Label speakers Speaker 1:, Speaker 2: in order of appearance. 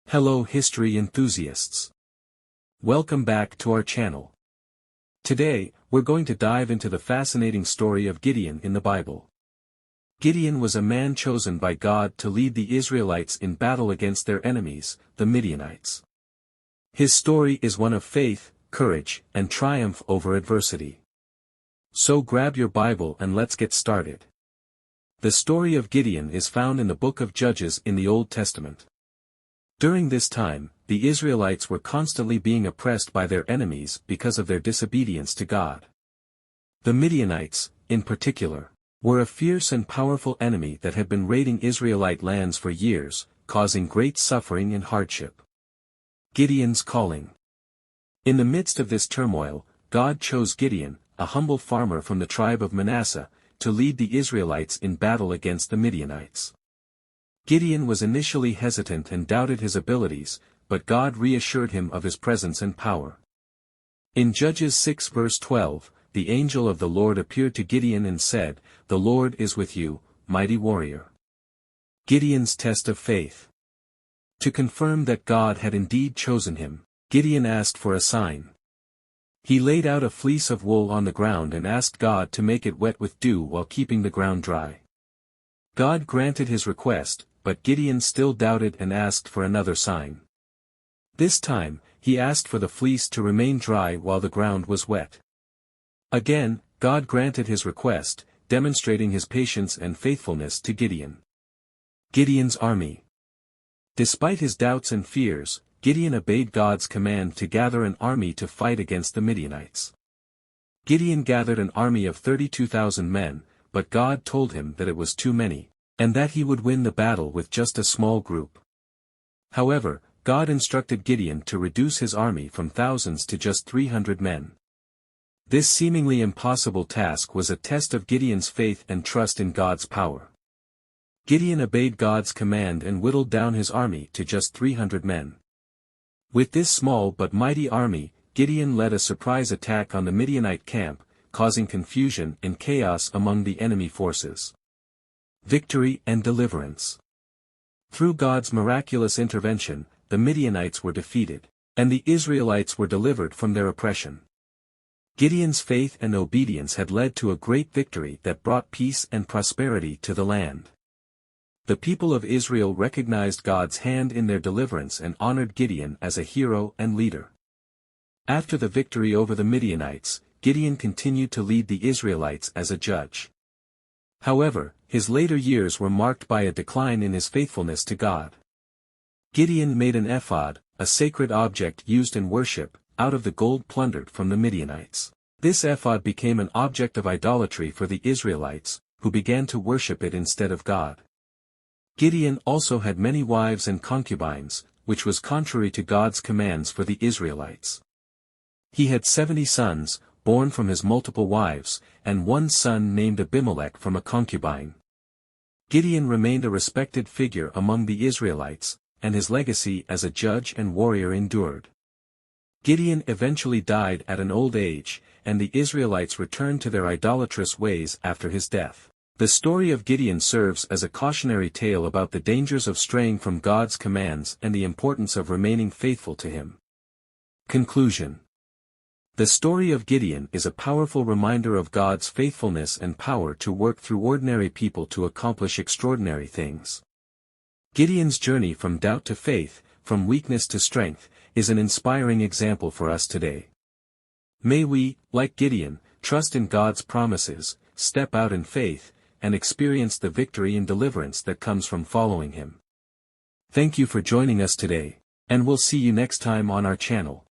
Speaker 1: Hello history enthusiasts. Welcome back to our channel. Today, we're going to dive into the fascinating story of Gideon in the Bible. Gideon was a man chosen by God to lead the Israelites in battle against their enemies, the Midianites. His story is one of faith, courage, and triumph over adversity. So grab your Bible and let's get started. The story of Gideon is found in the book of Judges in the Old Testament. During this time, the Israelites were constantly being oppressed by their enemies because of their disobedience to God. The Midianites, in particular, were a fierce and powerful enemy that had been raiding Israelite lands for years, causing great suffering and hardship. Gideon's Calling. In the midst of this turmoil, God chose Gideon, a humble farmer from the tribe of Manasseh, to lead the Israelites in battle against the Midianites. Gideon was initially hesitant and doubted his abilities, but God reassured him of his presence and power. In Judges 6 verse 12, the angel of the Lord appeared to Gideon and said, "The Lord is with you, mighty warrior." Gideon's test of faith. To confirm that God had indeed chosen him, Gideon asked for a sign. He laid out a fleece of wool on the ground and asked God to make it wet with dew while keeping the ground dry. God granted his request, but Gideon still doubted and asked for another sign. This time, he asked for the fleece to remain dry while the ground was wet. Again, God granted his request, demonstrating his patience and faithfulness to Gideon. Gideon's Army. Despite his doubts and fears, Gideon obeyed God's command to gather an army to fight against the Midianites. Gideon gathered an army of 32,000 men, but God told him that it was too many, and that he would win the battle with just a small group. However, God instructed Gideon to reduce his army from thousands to just 300 men. This seemingly impossible task was a test of Gideon's faith and trust in God's power. Gideon obeyed God's command and whittled down his army to just 300 men. With this small but mighty army, Gideon led a surprise attack on the Midianite camp, causing confusion and chaos among the enemy forces. Victory and deliverance. Through God's miraculous intervention, the Midianites were defeated, and the Israelites were delivered from their oppression. Gideon's faith and obedience had led to a great victory that brought peace and prosperity to the land. The people of Israel recognized God's hand in their deliverance and honored Gideon as a hero and leader. After the victory over the Midianites, Gideon continued to lead the Israelites as a judge. However, his later years were marked by a decline in his faithfulness to God. Gideon made an ephod, a sacred object used in worship, out of the gold plundered from the Midianites. This ephod became an object of idolatry for the Israelites, who began to worship it instead of God. Gideon also had many wives and concubines, which was contrary to God's commands for the Israelites. He had 70 sons, born from his multiple wives, and one son named Abimelech from a concubine. Gideon remained a respected figure among the Israelites, and his legacy as a judge and warrior endured. Gideon eventually died at an old age, and the Israelites returned to their idolatrous ways after his death. The story of Gideon serves as a cautionary tale about the dangers of straying from God's commands and the importance of remaining faithful to him. Conclusion. The story of Gideon is a powerful reminder of God's faithfulness and power to work through ordinary people to accomplish extraordinary things. Gideon's journey from doubt to faith, from weakness to strength, is an inspiring example for us today. May we, like Gideon, trust in God's promises, step out in faith, and experience the victory and deliverance that comes from following him. Thank you for joining us today, and we'll see you next time on our channel.